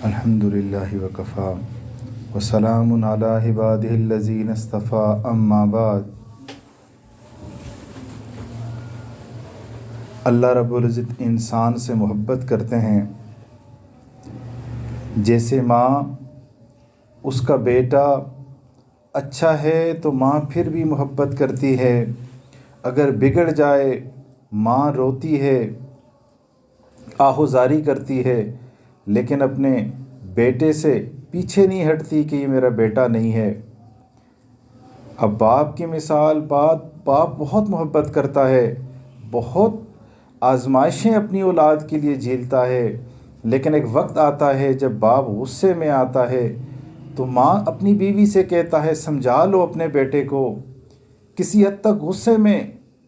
الحمدللہ وکفا وسلام علی عبادہ الذین اصطفیٰ اما بعد۔ اللہ رب العزت انسان سے محبت کرتے ہیں جیسے ماں اس کا بیٹا اچھا ہے تو ماں پھر بھی محبت کرتی ہے، اگر بگڑ جائے ماں روتی ہے، آہوزاری کرتی ہے، لیکن اپنے بیٹے سے پیچھے نہیں ہٹتی کہ یہ میرا بیٹا نہیں ہے۔ اب باپ کی مثال، باپ بہت محبت کرتا ہے، بہت آزمائشیں اپنی اولاد کے لیے جھیلتا ہے، لیکن ایک وقت آتا ہے جب باپ غصے میں آتا ہے تو ماں اپنی بیوی سے کہتا ہے سمجھا لو اپنے بیٹے کو۔ کسی حد تک غصے میں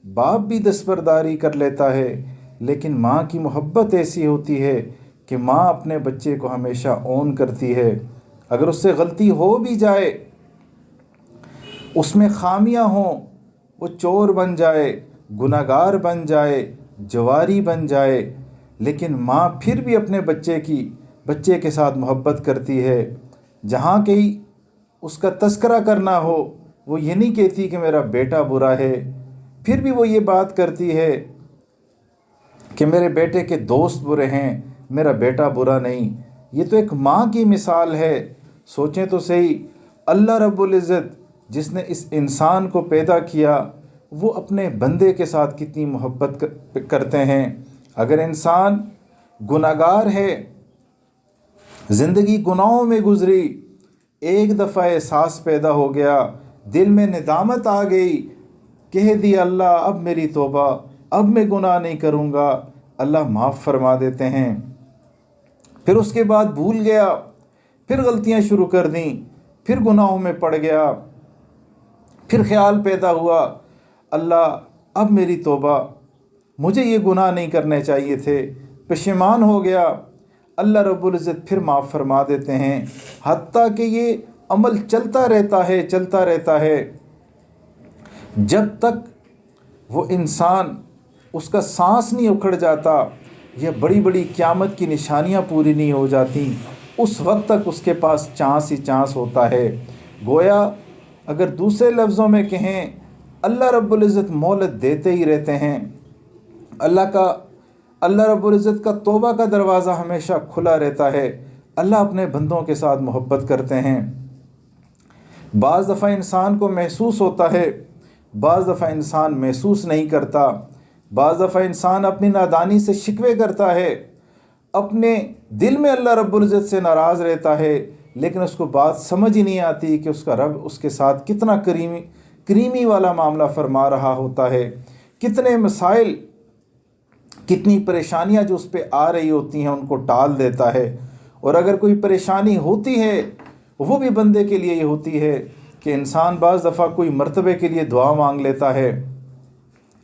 باپ بھی دستبرداری کر لیتا ہے، لیکن ماں کی محبت ایسی ہوتی ہے کہ ماں اپنے بچے کو ہمیشہ اون کرتی ہے۔ اگر اس سے غلطی ہو بھی جائے، اس میں خامیاں ہوں، وہ چور بن جائے، گناہگار بن جائے، جواری بن جائے، لیکن ماں پھر بھی اپنے بچے کے ساتھ محبت کرتی ہے۔ جہاں کہیں اس کا تذکرہ کرنا ہو، وہ یہ نہیں کہتی کہ میرا بیٹا برا ہے، پھر بھی وہ یہ بات کرتی ہے کہ میرے بیٹے کے دوست برے ہیں، میرا بیٹا برا نہیں۔ یہ تو ایک ماں کی مثال ہے۔ سوچیں تو صحیح، اللہ رب العزت جس نے اس انسان کو پیدا کیا، وہ اپنے بندے کے ساتھ کتنی محبت کرتے ہیں۔ اگر انسان گناہگار ہے، زندگی گناہوں میں گزری، ایک دفعہ احساس پیدا ہو گیا، دل میں ندامت آ گئی، کہہ دیا اللہ اب میری توبہ، اب میں گناہ نہیں کروں گا، اللہ معاف فرما دیتے ہیں۔ پھر اس کے بعد بھول گیا، پھر غلطیاں شروع کر دیں، پھر گناہوں میں پڑ گیا، پھر خیال پیدا ہوا اللہ اب میری توبہ، مجھے یہ گناہ نہیں کرنے چاہیے تھے، پشیمان ہو گیا، اللہ رب العزت پھر معاف فرما دیتے ہیں۔ حتیٰ کہ یہ عمل چلتا رہتا ہے جب تک وہ انسان اس کا سانس نہیں اکھڑ جاتا، یہ بڑی بڑی قیامت کی نشانیاں پوری نہیں ہو جاتی، اس وقت تک اس کے پاس چانس ہی چانس ہوتا ہے۔ گویا اگر دوسرے لفظوں میں کہیں، اللہ رب العزت مہلت دیتے ہی رہتے ہیں۔ اللہ رب العزت کا توبہ کا دروازہ ہمیشہ کھلا رہتا ہے۔ اللہ اپنے بندوں کے ساتھ محبت کرتے ہیں۔ بعض دفعہ انسان کو محسوس ہوتا ہے، بعض دفعہ انسان محسوس نہیں کرتا، بعض دفعہ انسان اپنی نادانی سے شکوے کرتا ہے، اپنے دل میں اللہ رب العزت سے ناراض رہتا ہے، لیکن اس کو بات سمجھ ہی نہیں آتی کہ اس کا رب اس کے ساتھ کتنا کریمی والا معاملہ فرما رہا ہوتا ہے، کتنے مسائل، کتنی پریشانیاں جو اس پہ آ رہی ہوتی ہیں ان کو ٹال دیتا ہے۔ اور اگر کوئی پریشانی ہوتی ہے، وہ بھی بندے کے لیے یہ ہوتی ہے کہ انسان بعض دفعہ کوئی مرتبے کے لیے دعا مانگ لیتا ہے،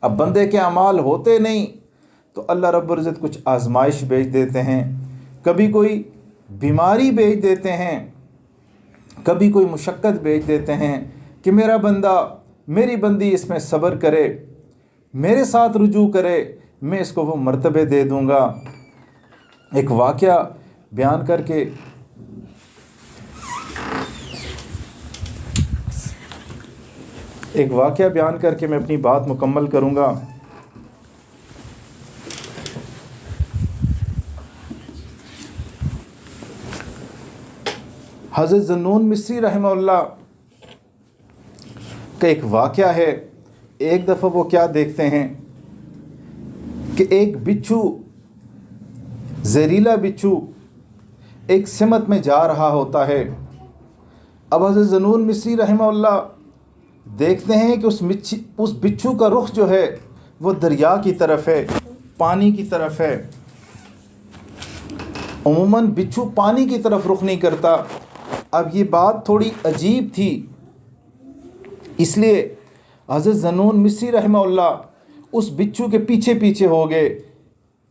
اب بندے کے اعمال ہوتے نہیں تو اللہ رب العزت کچھ آزمائش بھیج دیتے ہیں، کبھی کوئی بیماری بھیج دیتے ہیں، کبھی کوئی مشقت بھیج دیتے ہیں کہ میرا بندہ، میری بندی اس میں صبر کرے، میرے ساتھ رجوع کرے، میں اس کو وہ مرتبے دے دوں گا۔ ایک واقعہ بیان کر کے میں اپنی بات مکمل کروں گا۔ حضرت ذو مصری رحمہ اللہ کا ایک واقعہ ہے۔ ایک دفعہ وہ کیا دیکھتے ہیں کہ ایک بچھو، زہریلا بچھو ایک سمت میں جا رہا ہوتا ہے۔ اب حضرت ذو مصری رحمہ اللہ دیکھتے ہیں کہ اس بچھو کا رخ جو ہے وہ دریا کی طرف ہے، پانی کی طرف ہے۔ عموماً بچھو پانی کی طرف رخ نہیں کرتا۔ اب یہ بات تھوڑی عجیب تھی، اس لیے حضرت ذو مصری رحمہ اللہ اس بچھو کے پیچھے ہو گئے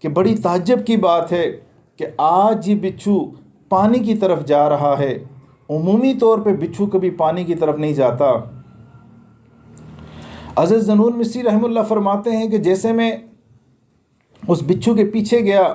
کہ بڑی تعجب کی بات ہے کہ آج یہ بچھو پانی کی طرف جا رہا ہے، عمومی طور پہ بچھو کبھی پانی کی طرف نہیں جاتا۔ حضرت ذو مصری رحمہ اللہ فرماتے ہیں کہ جیسے میں اس بچھو کے پیچھے گیا،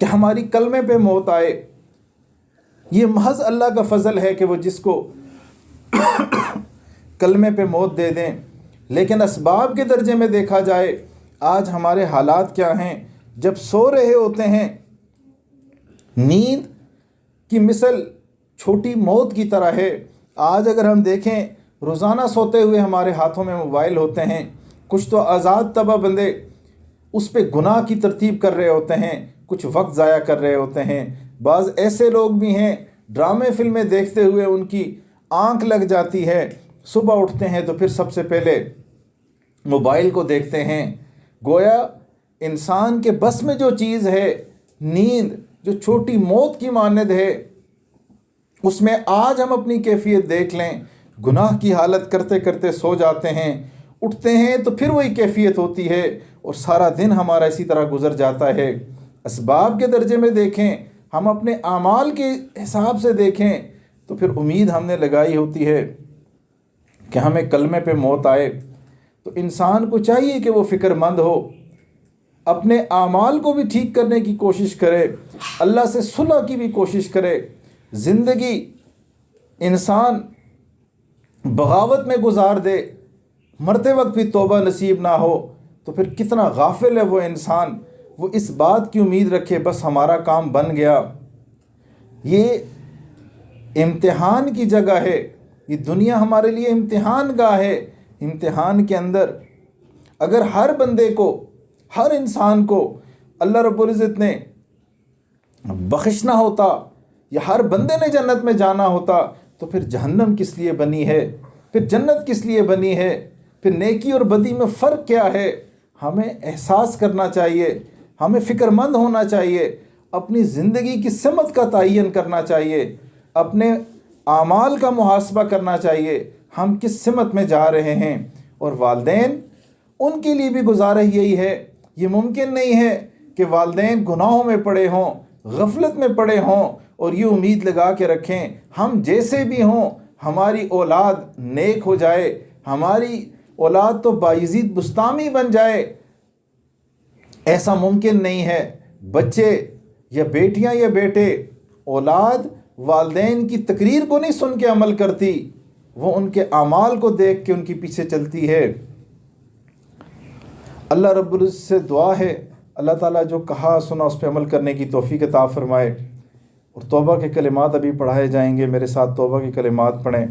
کہ ہماری کلمے پہ موت آئے، یہ محض اللہ کا فضل ہے کہ وہ جس کو کلمے پہ موت دے دیں۔ لیکن اسباب کے درجے میں دیکھا جائے، آج ہمارے حالات کیا ہیں؟ جب سو رہے ہوتے ہیں، نیند کی مثل چھوٹی موت کی طرح ہے۔ آج اگر ہم دیکھیں، روزانہ سوتے ہوئے ہمارے ہاتھوں میں موبائل ہوتے ہیں، کچھ تو آزاد طبع بندے اس پہ گناہ کی ترتیب کر رہے ہوتے ہیں، کچھ وقت ضائع کر رہے ہوتے ہیں۔ بعض ایسے لوگ بھی ہیں ڈرامے فلمیں دیکھتے ہوئے ان کی آنکھ لگ جاتی ہے، صبح اٹھتے ہیں تو پھر سب سے پہلے موبائل کو دیکھتے ہیں۔ گویا انسان کے بس میں جو چیز ہے، نیند جو چھوٹی موت کی مانند ہے، اس میں آج ہم اپنی کیفیت دیکھ لیں، گناہ کی حالت کرتے کرتے سو جاتے ہیں، اٹھتے ہیں تو پھر وہی کیفیت ہوتی ہے، اور سارا دن ہمارا اسی طرح گزر جاتا ہے۔ اسباب کے درجے میں دیکھیں، ہم اپنے اعمال کے حساب سے دیکھیں تو پھر امید ہم نے لگائی ہوتی ہے کہ ہمیں کلمے پہ موت آئے۔ تو انسان کو چاہیے کہ وہ فکر مند ہو، اپنے اعمال کو بھی ٹھیک کرنے کی کوشش کرے، اللہ سے صلح کی بھی کوشش کرے۔ زندگی انسان بغاوت میں گزار دے، مرتے وقت بھی توبہ نصیب نہ ہو، تو پھر کتنا غافل ہے وہ انسان۔ وہ اس بات کی امید رکھے بس ہمارا کام بن گیا۔ یہ امتحان کی جگہ ہے، یہ دنیا ہمارے لیے امتحان گاہ ہے۔ امتحان کے اندر اگر ہر بندے کو، ہر انسان کو اللہ رب العزت نے بخشنا ہوتا، یا ہر بندے نے جنت میں جانا ہوتا، تو پھر جہنم کس لیے بنی ہے؟ پھر جنت کس لیے بنی ہے؟ پھر نیکی اور بدی میں فرق کیا ہے؟ ہمیں احساس کرنا چاہیے، ہمیں فکر مند ہونا چاہیے، اپنی زندگی کی سمت کا تعین کرنا چاہیے، اپنے اعمال کا محاسبہ کرنا چاہیے، ہم کس سمت میں جا رہے ہیں۔ اور والدین، ان کے لیے بھی گزارش یہی ہے، یہ ممکن نہیں ہے کہ والدین گناہوں میں پڑے ہوں، غفلت میں پڑے ہوں، اور یہ امید لگا کے رکھیں ہم جیسے بھی ہوں ہماری اولاد نیک ہو جائے، ہماری اولاد تو بایزید بستامی بن جائے۔ ایسا ممکن نہیں ہے۔ بچے یا بیٹیاں یا بیٹے، اولاد والدین کی تقریر کو نہیں سن کے عمل کرتی، وہ ان کے اعمال کو دیکھ کے ان کی پیچھے چلتی ہے۔ اللہ رب العزت سے دعا ہے، اللہ تعالیٰ جو کہا سنا اس پہ عمل کرنے کی توفیق عطا فرمائے۔ اور توبہ کے کلمات ابھی پڑھائے جائیں گے، میرے ساتھ توبہ کے کلمات پڑھیں،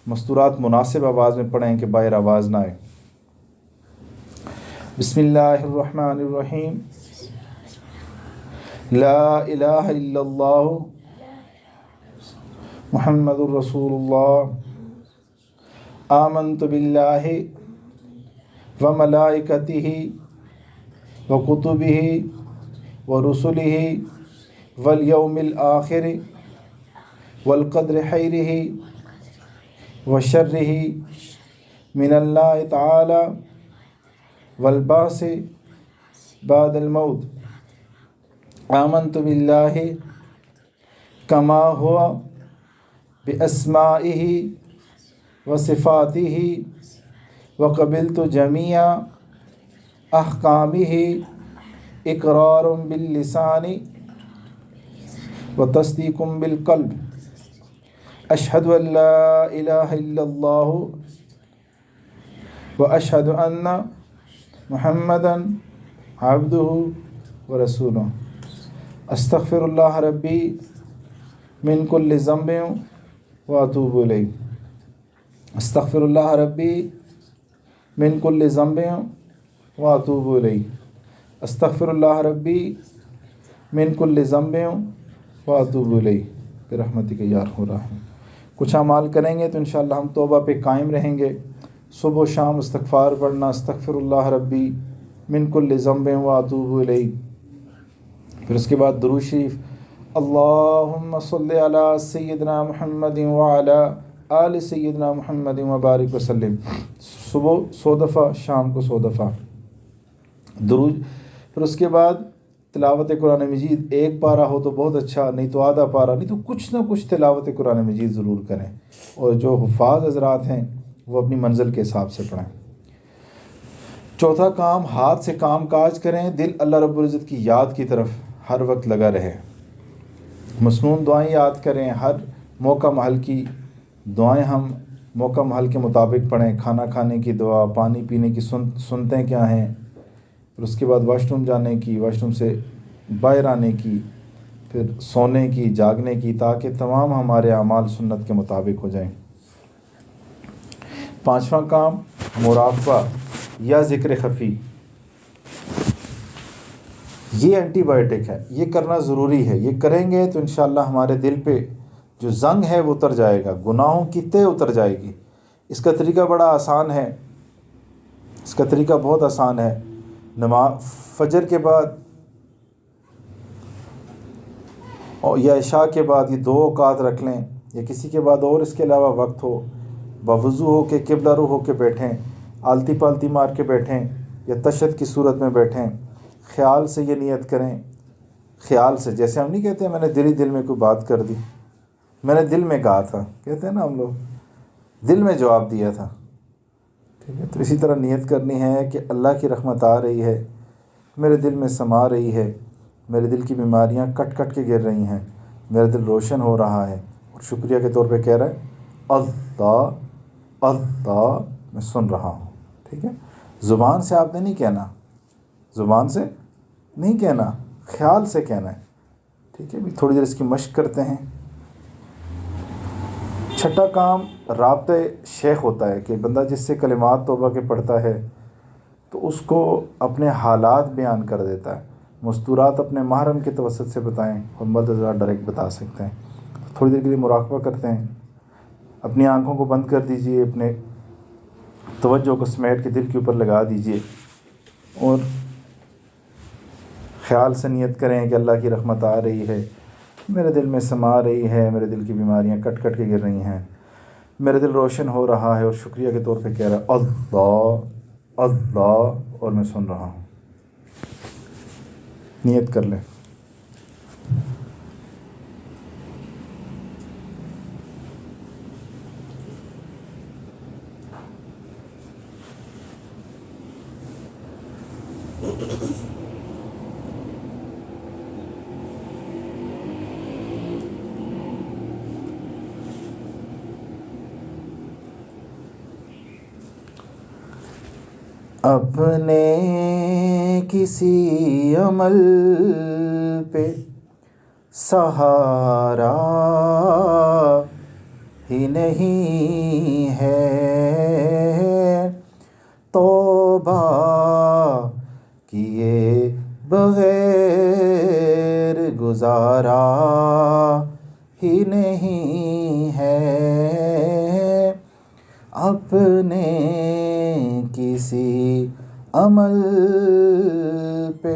مستورات مناسب آواز میں پڑھیں کہ باہر آواز نہ آئے۔ بسم اللہ الرحمن الرحیم، لا الہ الا اللہ محمد الرسول اللہ، آمنت باللہ وملائکتہ وکتبہ ورسلہ والیوم الآخر والقدر خیرہ وشرہ من اللہ تعالی والبعث بعد الموت۔ آمنت باللہ کما ہوا باسمائہ وصفاتہ وقبلت جمیع احکامہ اقرار باللسان وتصدیق بالقلب۔ اشہد ان لا الہ الا اللہ واشہد ان محمدا عبدہ ورسولہ۔ استغفر اللہ ربی من کل ذنب واتوب الیہ۔ استغفر اللہ ربی من کل ذنب واتوب الیہ۔ استغفر اللہ ربی من کل ذنب واتوب الیہ برحمتک یا ارحم الراحمین۔ کچھ اعمال کریں گے تو انشاءاللہ ہم توبہ پہ قائم رہیں گے۔ صبح و شام استغفار پڑھنا، استغفر اللہ ربی من کل ذنب واتوب الیہ۔ پھر اس کے بعد درود شریف، اللہم صلی علی سیدنا محمد وعلی آل سیدنا محمد وبارک وسلم۔ صبح 100 دفعہ، شام کو 100 دفعہ درود۔ پھر اس کے بعد تلاوت قرآن مجید، ایک پارہ ہو تو بہت اچھا، نہیں تو آدھا پارہ، نہیں تو کچھ نہ کچھ تلاوت قرآن مجید ضرور کریں۔ اور جو حفاظ حضرات ہیں وہ اپنی منزل کے حساب سے پڑھیں۔ چوتھا کام، ہاتھ سے کام کاج کریں، دل اللہ رب العزت کی یاد کی طرف ہر وقت لگا رہے. مسنون دعائیں یاد کریں. ہر موقع محل کی دعائیں ہم موقع محل کے مطابق پڑھیں. کھانا کھانے کی دعا، پانی پینے کی سنتیں کیا ہیں، پھر اس کے بعد واش روم جانے کی، واش روم سے باہر آنے کی، پھر سونے کی، جاگنے کی، تاکہ تمام ہمارے اعمال سنت کے مطابق ہو جائیں. 5واں کام مراقبہ یا ذکر خفی. یہ اینٹی بائیوٹک ہے، یہ کرنا ضروری ہے. یہ کریں گے تو انشاءاللہ ہمارے دل پہ جو زنگ ہے وہ اتر جائے گا، گناہوں کی تہ اتر جائے گی. اس کا طریقہ بڑا آسان ہے، اس کا طریقہ بہت آسان ہے. نماز فجر کے بعد یا عشاء کے بعد یہ 2 اوقات رکھ لیں، یا کسی کے بعد اور اس کے علاوہ وقت ہو، باوضو ہو کے قبلہ رو ہو کے بیٹھیں، آلتی پالتی مار کے بیٹھیں یا تشہد کی صورت میں بیٹھیں. خیال سے یہ نیت کریں، خیال سے. جیسے ہم نہیں کہتے میں نے دل ہی دل میں کوئی بات کر دی، میں نے دل میں کہا تھا، کہتے ہیں نا ہم لوگ، دل میں جواب دیا تھا. ٹھیک ہے، تو اسی طرح نیت کرنی ہے کہ اللہ کی رحمت آ رہی ہے، میرے دل میں سما رہی ہے، میرے دل کی بیماریاں کٹ کٹ کے گر رہی ہیں، میرا دل روشن ہو رہا ہے. اور شکریہ کے طور پہ کہہ رہا ہے اللہ اللہ، میں سن رہا ہوں. ٹھیک ہے، زبان سے آپ نے نہیں کہنا، زبان سے نہیں کہنا، خیال سے کہنا ہے. ٹھیک ہے، بھی تھوڑی دیر اس کی مشق کرتے ہیں. 6واں کام رابطہ شیخ ہوتا ہے، کہ بندہ جس سے کلمات توبہ کے پڑھتا ہے تو اس کو اپنے حالات بیان کر دیتا ہے. مستورات اپنے محرم کے توسط سے بتائیں، اور مرد حضرات ڈائریکٹ بتا سکتے ہیں. تھوڑی دیر کے لیے مراقبہ کرتے ہیں. اپنی آنکھوں کو بند کر دیجئے، اپنے توجہ کو سمیٹ کے دل کے اوپر لگا دیجئے، اور خیال سے نیت کریں کہ اللہ کی رحمت آ رہی ہے، میرے دل میں سما رہی ہے، میرے دل کی بیماریاں کٹ کٹ کے گر رہی ہیں، میرے دل روشن ہو رہا ہے. اور شکریہ کے طور پہ کہہ رہا ہے اللہ اللہ، اور میں سن رہا ہوں. نیت کر لیں. اپنے کسی عمل پہ سہارا ہی نہیں ہے، توبہ کیے بغیر گزارا ہی نہیں ہے. اپنے کسی عمل پہ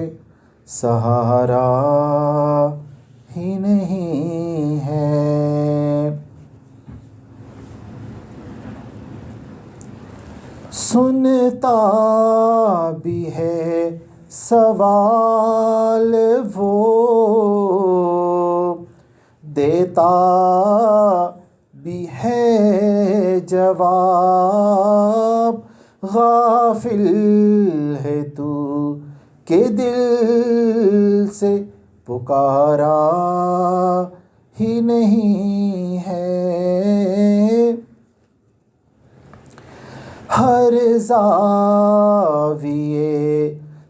سہارا ہی نہیں ہے. سنتا بھی ہے سوال وہ، دیتا بھی ہے جواب. غافل ہے تو کہ دل سے پکارا ہی نہیں ہے. ہر زاویے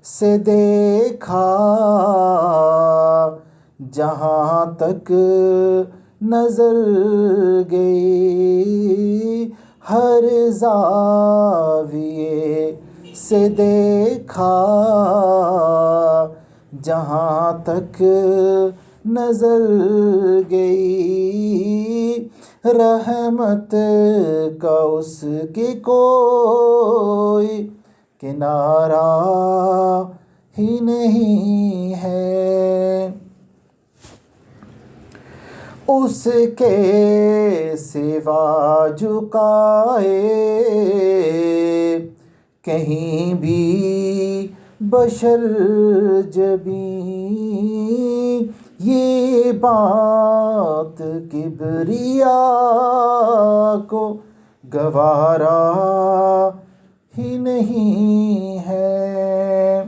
سے دیکھا جہاں تک نظر گئی، ہر زاویے سے دیکھا جہاں تک نظر گئی. رحمت کا اس کی کوئی کنارہ ہی نہیں ہے. اس کے سوا جھکائے کہیں بھی بشر جبیں، یہ بات کبریا کو گوارا ہی نہیں ہے.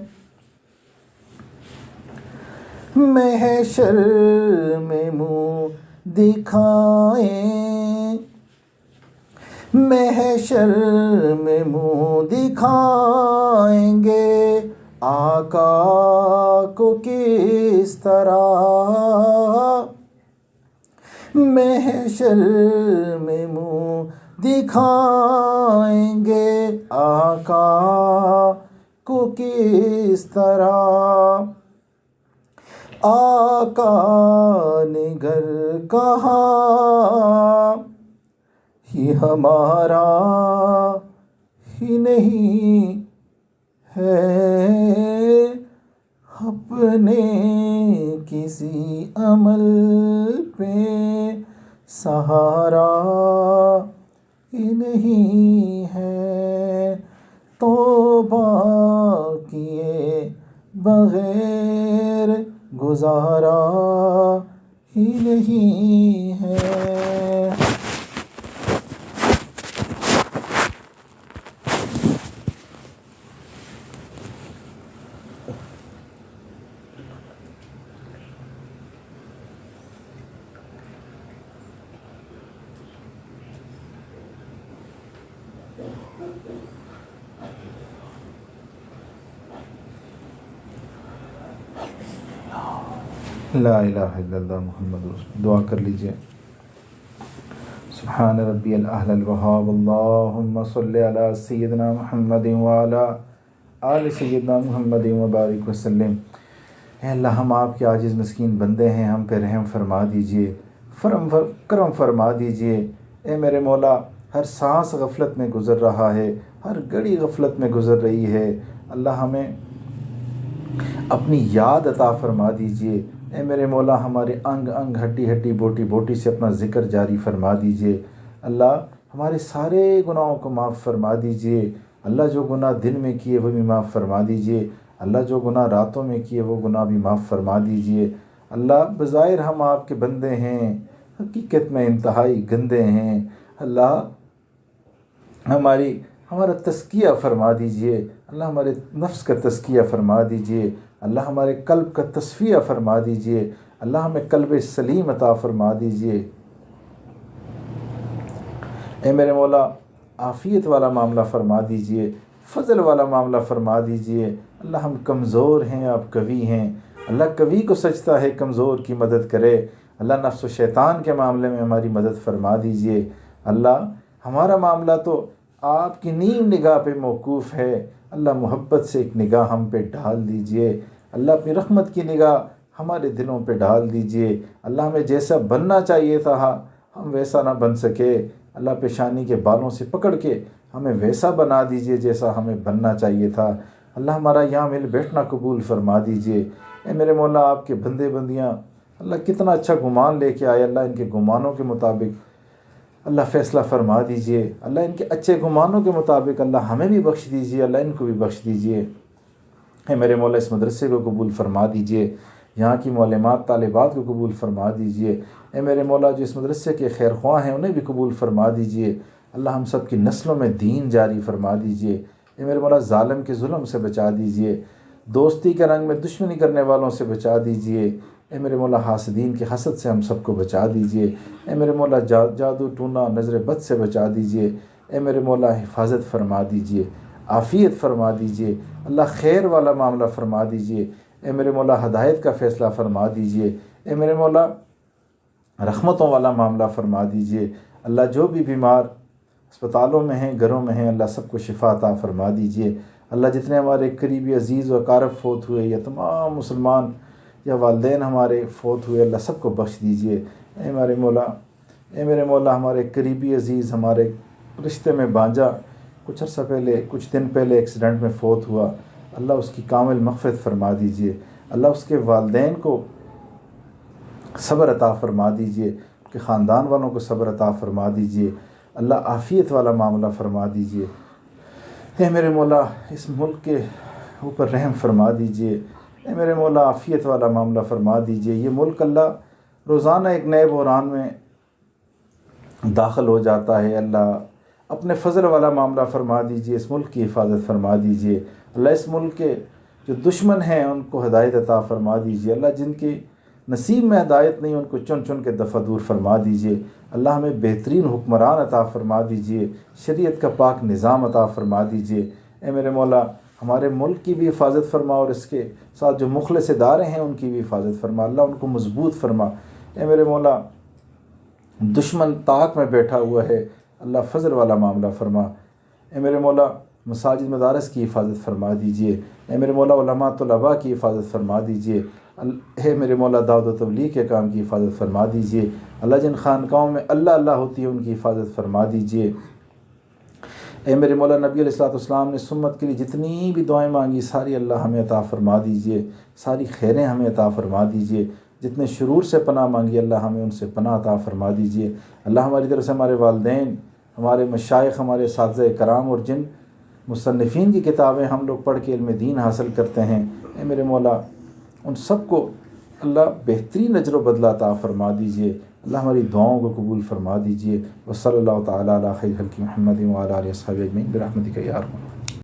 محشر میں منہ دکھائیں، محشر میں منہ دکھائیں گے آقا کو کس طرح، محشر میں منہ دکھائیں گے آقا کو کس طرح، آقا نے گھر کہا یہ ہمارا ہی نہیں ہے، اپنے کسی عمل پہ سہارا ہی نہیں ہے، توبہ کیے بغیر گزارا ہی نہیں ہے۔ لا الہ الا اللہ محمد رسول، دعا کر لیجئے۔ سبحان ربی الاعلی الوہاب، اللہم صلی علی سیدنا محمد وعلی آل سیدنا محمد وبارک وسلم۔ اے اللہ، ہم آپ کے عاجز مسکین بندے ہیں، ہم پہ رحم فرما دیجئے، کرم فرما دیجئے۔ اے میرے مولا، ہر سانس غفلت میں گزر رہا ہے، ہر گھڑی غفلت میں گزر رہی ہے، اللہ ہمیں اپنی یاد عطا فرما دیجئے۔ اے میرے مولا، ہمارے انگ انگ، ہڈی ہڈی، بوٹی بوٹی سے اپنا ذکر جاری فرما دیجئے۔ اللہ ہمارے سارے گناہوں کو معاف فرما دیجئے۔ اللہ جو گناہ دن میں کیے وہ بھی معاف فرما دیجئے، اللہ جو گناہ راتوں میں کیے وہ گناہ بھی معاف فرما دیجئے۔ اللہ بظاہر ہم آپ کے بندے ہیں، حقیقت میں انتہائی گندے ہیں، اللہ ہمارا تزکیہ فرما دیجئے، اللہ ہمارے نفس کا تزکیہ فرما دیجئے، اللہ ہمارے قلب کا تصفیہ فرما دیجئے، اللہ ہمیں قلب سلیم عطا فرما دیجئے۔ اے میرے مولا، عافیت والا معاملہ فرما دیجئے، فضل والا معاملہ فرما دیجئے۔ اللہ ہم کمزور ہیں، آپ قوی ہیں، اللہ قوی کو سجدہ ہے کمزور کی مدد کرے، اللہ نفس و شیطان کے معاملے میں ہماری مدد فرما دیجئے۔ اللہ ہمارا معاملہ تو آپ کی نیم نگاہ پہ موقوف ہے، اللہ محبت سے ایک نگاہ ہم پہ ڈال دیجئے، اللہ اپنی رحمت کی نگاہ ہمارے دلوں پہ ڈال دیجئے۔ اللہ ہمیں جیسا بننا چاہیے تھا ہم ویسا نہ بن سکے، اللہ پیشانی کے بالوں سے پکڑ کے ہمیں ویسا بنا دیجئے جیسا ہمیں بننا چاہیے تھا۔ اللہ ہمارا یہاں مل بیٹھنا قبول فرما دیجئے۔ اے میرے مولا، آپ کے بندے بندیاں اللہ کتنا اچھا گمان لے کے آئے، اللہ ان کے گمانوں کے مطابق اللہ فیصلہ فرما دیجئے، اللہ ان کے اچھے گمانوں کے مطابق اللہ ہمیں بھی بخش دیجئے، اللہ ان کو بھی بخش دیجئے۔ اے میرے مولا، اس مدرسے کو قبول فرما دیجئے، یہاں کی معلمات طالبات کو قبول فرما دیجئے۔ اے میرے مولا، جو اس مدرسے کے خیر خواہ ہیں انہیں بھی قبول فرما دیجئے، اللہ ہم سب کی نسلوں میں دین جاری فرما دیجئے۔ اے میرے مولا، ظالم کے ظلم سے بچا دیجئے، دوستی کے رنگ میں دشمنی کرنے والوں سے بچا دیجئے۔ اے میرے مولا، حاسدین کے حسد سے ہم سب کو بچا دیجئے۔ اے میرے مولا، جادو ٹونا نظر بد سے بچا دیجئے۔ اے میرے مولا، حفاظت فرما دیجئے، عافیت فرما دیجئے، اللہ خیر والا معاملہ فرما دیجئے۔ اے میرے مولا، ہدایت کا فیصلہ فرما دیجئے۔ اے میرے مولا، رحمتوں والا معاملہ فرما دیجئے۔ اللہ جو بھی بیمار اسپتالوں میں ہیں، گھروں میں ہیں، اللہ سب کو شفا عطا فرما دیجئے۔ اللہ جتنے ہمارے قریبی عزیز و اقارب فوت ہوئے یا تمام مسلمان یا والدین ہمارے فوت ہوئے، اللہ سب کو بخش دیجئے۔ اے میرے مولا، ہمارے قریبی عزیز، ہمارے رشتے میں بانجا کچھ دن پہلے ایکسیڈنٹ میں فوت ہوا، اللہ اس کی کامل مغفرت فرما دیجئے، اللہ اس کے والدین کو صبر عطا فرما دیجئے، کہ خاندان والوں کو صبر عطا فرما دیجئے، اللہ عافیت والا معاملہ فرما دیجئے۔ اے میرے مولا، اس ملک کے اوپر رحم فرما دیجئے، اے میرے مولا، عافیت والا معاملہ فرما دیجئے۔ یہ ملک اللہ روزانہ ایک نئے بحران میں داخل ہو جاتا ہے، اللہ اپنے فضل والا معاملہ فرما دیجئے، اس ملک کی حفاظت فرما دیجئے، اللہ اس ملک کے جو دشمن ہیں ان کو ہدایت عطا فرما دیجیے اللہ، جن کے نصیب میں ہدایت نہیں ان کو چن چن کے دفع دور فرما دیجیے اللہ، ہمیں بہترین حکمران عطا فرما دیجیے، شریعت کا پاک نظام عطا فرما دیجیے۔ اے میرے مولا ہمارے ملک کی بھی حفاظت فرما، اور اس کے ساتھ جو مخلص ادارے ہیں ان کی بھی حفاظت فرما اللہ، ان کو مضبوط فرما۔ اے میرے مولا دشمن طاق میں بیٹھا ہوا ہے اللہ، فضل والا معاملہ فرما۔ اے میرے مولا مساجد مدارس کی حفاظت فرما دیجیے، اے میرے مولا علماء طلباء کی حفاظت فرما دیجیے، اے میرے مولا دعوت و تبلیغ کے کام کی حفاظت فرما دیجیے اللہ، جن خانقاہوں میں اللہ اللہ ہوتی ہے ان کی حفاظت فرما دیجیے۔ اے میرے مولا نبی علیہ الصلوۃ والسلام نے سمت کے لیے جتنی بھی دعائیں مانگی ساری اللہ ہمیں عطا فرما دیجیے، ساری خیریں ہمیں عطا فرما دیجیے، جتنے شرور سے پناہ مانگی اللہ ہمیں ان سے پناہ عطا فرما دیجیے اللہ، ہماری طرف سے ہمارے والدین، ہمارے مشائخ، ہمارے اساتذہ کرام اور جن مصنفین کی کتابیں ہم لوگ پڑھ کے علم دین حاصل کرتے ہیں، اے میرے مولا ان سب کو اللہ بہترین اجر و بدلہ عطا فرما دیجیے اللہ، ہماری دعاؤں کو قبول فرما دیجیے۔ وصلی اللہ تعالیٰ علی خیر خلق محمد وعلی آلہ وصحبہ اجمعین برحمتک یا ارحم الراحمین۔